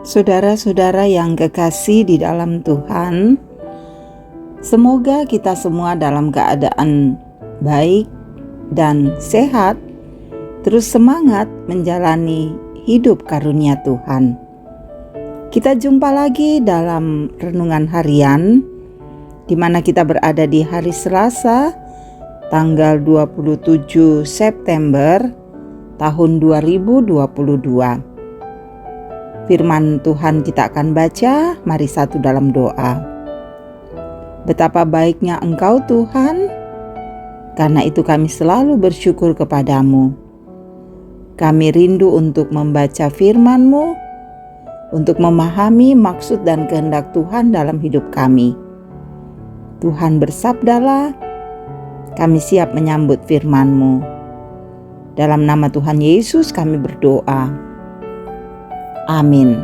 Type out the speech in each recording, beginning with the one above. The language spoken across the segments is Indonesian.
Saudara-saudara yang kekasih di dalam Tuhan, semoga kita semua dalam keadaan baik dan sehat, terus semangat menjalani hidup karunia Tuhan. Kita jumpa lagi dalam renungan harian, di mana kita berada di hari Selasa, tanggal 27 September tahun 2022. Firman Tuhan kita akan baca, mari satu dalam doa. Betapa baiknya Engkau Tuhan, karena itu kami selalu bersyukur kepadamu. Kami rindu untuk membaca firman-Mu, untuk memahami maksud dan kehendak Tuhan dalam hidup kami. Tuhan bersabdalah, kami siap menyambut firman-Mu. Dalam nama Tuhan Yesus kami berdoa. Amin.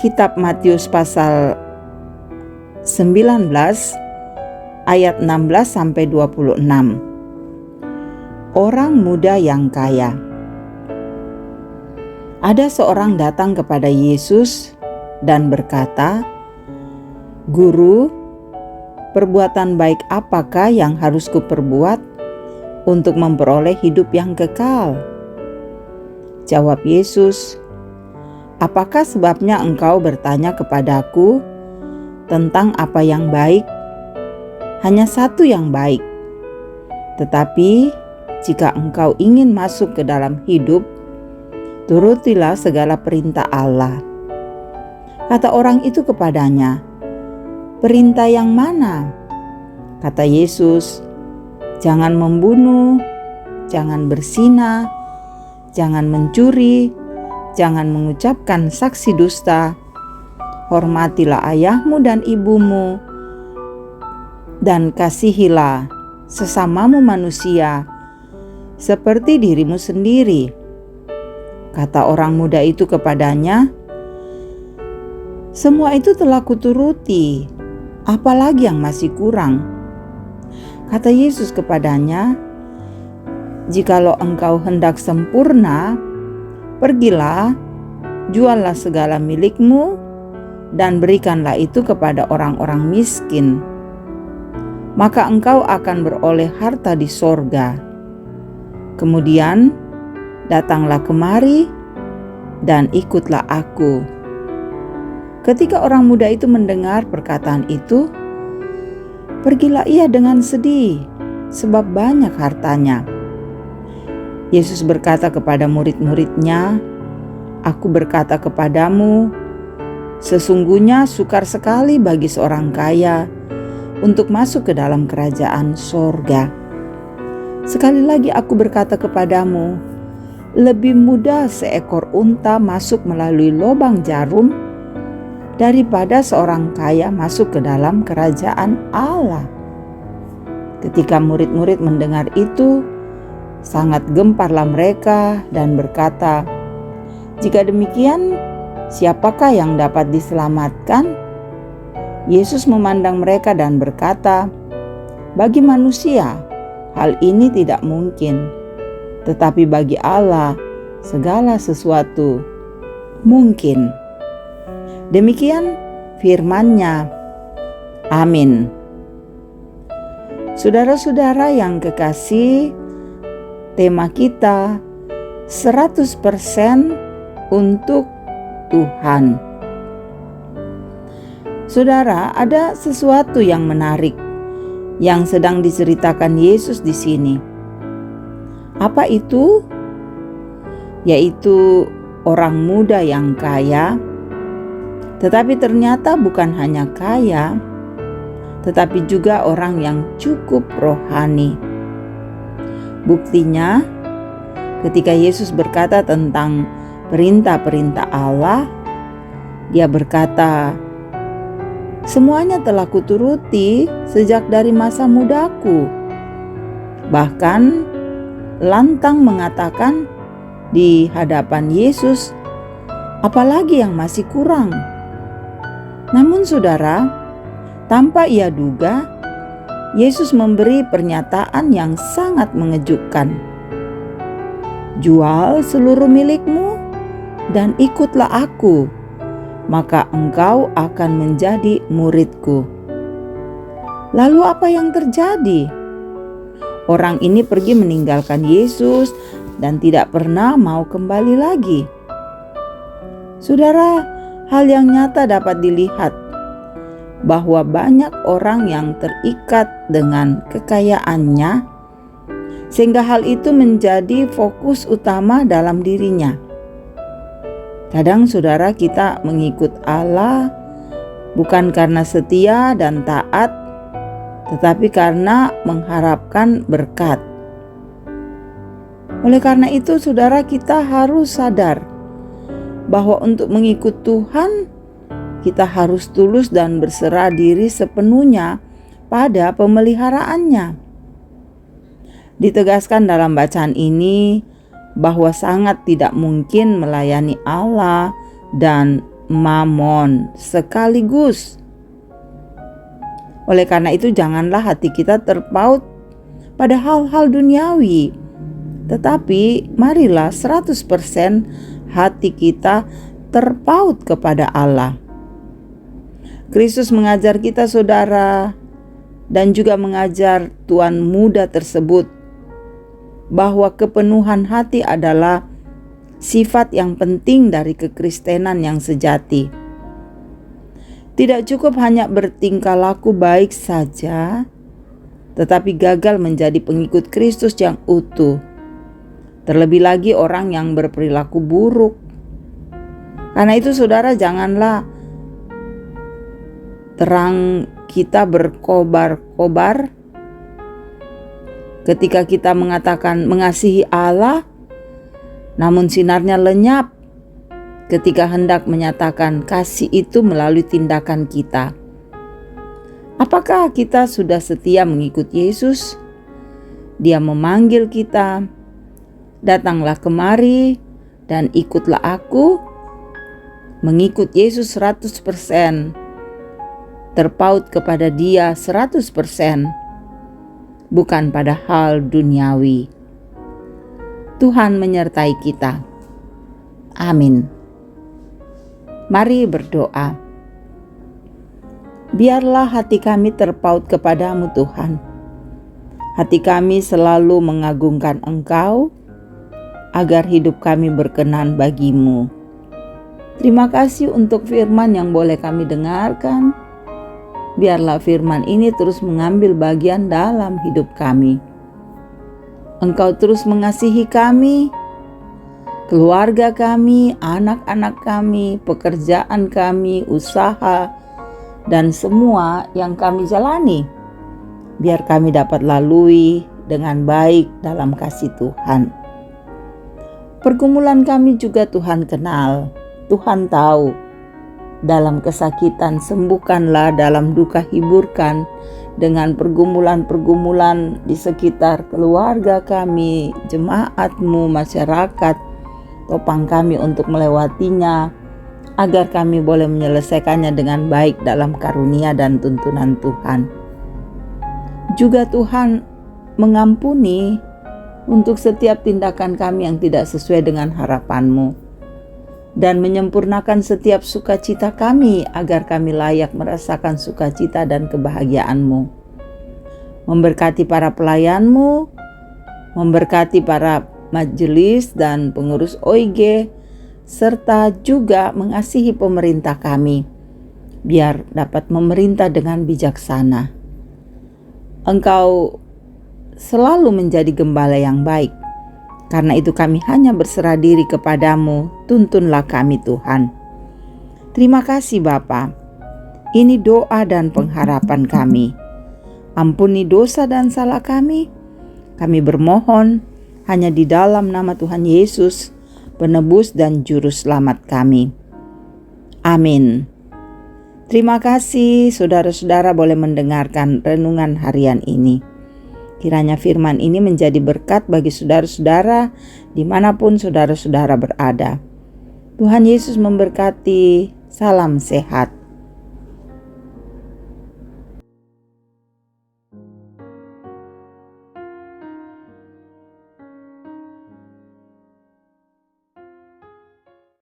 Kitab Matius pasal 19 ayat 16-26. Orang muda yang kaya. Ada seorang datang kepada Yesus dan berkata, "Guru, perbuatan baik apakah yang harus kuperbuat untuk memperoleh hidup yang kekal?" Jawab Yesus, "Apakah sebabnya engkau bertanya kepadaku tentang apa yang baik? Hanya satu yang baik. Tetapi jika engkau ingin masuk ke dalam hidup, turutilah segala perintah Allah." Kata orang itu kepadanya, "Perintah yang mana?" Kata Yesus, "Jangan membunuh, jangan berzina, jangan mencuri, jangan mengucapkan saksi dusta, hormatilah ayahmu dan ibumu, dan kasihilah sesamamu manusia seperti dirimu sendiri." Kata orang muda itu kepadanya, "Semua itu telah kuturuti, apalagi yang masih kurang?" Kata Yesus kepadanya, "Jikalau engkau hendak sempurna, pergilah, juallah segala milikmu, dan berikanlah itu kepada orang-orang miskin. Maka engkau akan beroleh harta di sorga. Kemudian datanglah kemari, dan ikutlah aku." Ketika orang muda itu mendengar perkataan itu, pergilah ia dengan sedih, sebab banyak hartanya. Yesus berkata kepada murid-muridnya, "Aku berkata kepadamu, sesungguhnya sukar sekali bagi seorang kaya untuk masuk ke dalam kerajaan sorga. Sekali lagi aku berkata kepadamu, lebih mudah seekor unta masuk melalui lubang jarum daripada seorang kaya masuk ke dalam kerajaan Allah." Ketika murid-murid mendengar itu, sangat gemparlah mereka dan berkata, "Jika demikian, siapakah yang dapat diselamatkan?" Yesus memandang mereka dan berkata, "Bagi manusia, hal ini tidak mungkin, tetapi bagi Allah, segala sesuatu mungkin." Demikian firman-Nya. Amin. Saudara-saudara yang kekasih, tema kita 100% untuk Tuhan. Saudara, ada sesuatu yang menarik yang sedang diceritakan Yesus di sini. Apa itu? Yaitu orang muda yang kaya, tetapi ternyata bukan hanya kaya, tetapi juga orang yang cukup rohani. Buktinya, ketika Yesus berkata tentang perintah-perintah Allah, Dia berkata, "Semuanya telah kuturuti sejak dari masa mudaku." Bahkan lantang mengatakan di hadapan Yesus, apalagi yang masih kurang? Namun saudara, tanpa ia duga, Yesus memberi pernyataan yang sangat mengejutkan. "Jual seluruh milikmu dan ikutlah aku, maka engkau akan menjadi muridku." Lalu apa yang terjadi? Orang ini pergi meninggalkan Yesus dan tidak pernah mau kembali lagi. Saudara, hal yang nyata dapat dilihat bahwa banyak orang yang terikat dengan kekayaannya, sehingga hal itu menjadi fokus utama dalam dirinya. Kadang saudara, kita mengikut Allah bukan karena setia dan taat, tetapi karena mengharapkan berkat. Oleh karena itu, saudara, kita harus sadar bahwa untuk mengikut Tuhan, kita harus tulus dan berserah diri sepenuhnya pada pemeliharaannya. Ditegaskan dalam bacaan ini bahwa sangat tidak mungkin melayani Allah dan Mamon sekaligus. Oleh karena itu, janganlah hati kita terpaut pada hal-hal duniawi, tetapi marilah 100% hati kita terpaut kepada Allah. Kristus mengajar kita, saudara, dan juga mengajar tuan muda tersebut bahwa kepenuhan hati adalah sifat yang penting dari kekristenan yang sejati. Tidak cukup hanya bertingkah laku baik saja, tetapi gagal menjadi pengikut Kristus yang utuh. Terlebih lagi orang yang berperilaku buruk. Karena itu, saudara, janganlah terang kita berkobar-kobar ketika kita mengatakan mengasihi Allah, namun sinarnya lenyap ketika hendak menyatakan kasih itu melalui tindakan kita. Apakah kita sudah setia mengikut Yesus? Dia memanggil kita, "Datanglah kemari dan ikutlah aku." Mengikut Yesus 100%, terpaut kepada Dia 100%, bukan pada hal duniawi. Tuhan menyertai kita. Amin. Mari berdoa. Biarlah hati kami terpaut kepadamu, Tuhan. Hati kami selalu mengagungkan Engkau, agar hidup kami berkenan bagimu. Terima kasih untuk firman yang boleh kami dengarkan. Biarlah firman ini terus mengambil bagian dalam hidup kami. Engkau terus mengasihi kami, keluarga kami, anak-anak kami, pekerjaan kami, usaha, dan semua yang kami jalani. Biar kami dapat lalui dengan baik dalam kasih Tuhan. Pergumulan kami juga Tuhan kenal, Tuhan tahu. Dalam kesakitan sembuhkanlah, dalam duka hiburkan. Dengan pergumulan-pergumulan di sekitar keluarga kami, jemaat-Mu, masyarakat, topang kami untuk melewatinya, agar kami boleh menyelesaikannya dengan baik dalam karunia dan tuntunan Tuhan. Juga Tuhan mengampuni untuk setiap tindakan kami yang tidak sesuai dengan harapan-Mu, dan menyempurnakan setiap sukacita kami agar kami layak merasakan sukacita dan kebahagiaan-Mu. Memberkati para pelayan-Mu, memberkati para majelis dan pengurus OIG, serta juga mengasihi pemerintah kami, biar dapat memerintah dengan bijaksana. Engkau selalu menjadi gembala yang baik. Karena itu kami hanya berserah diri kepadamu, tuntunlah kami Tuhan. Terima kasih Bapa. Ini doa dan pengharapan kami. Ampuni dosa dan salah kami. Kami bermohon hanya di dalam nama Tuhan Yesus, penebus dan juru selamat kami. Amin. Terima kasih saudara-saudara boleh mendengarkan renungan harian ini. Kiranya firman ini menjadi berkat bagi saudara-saudara dimanapun saudara-saudara berada. Tuhan Yesus memberkati. Salam sehat.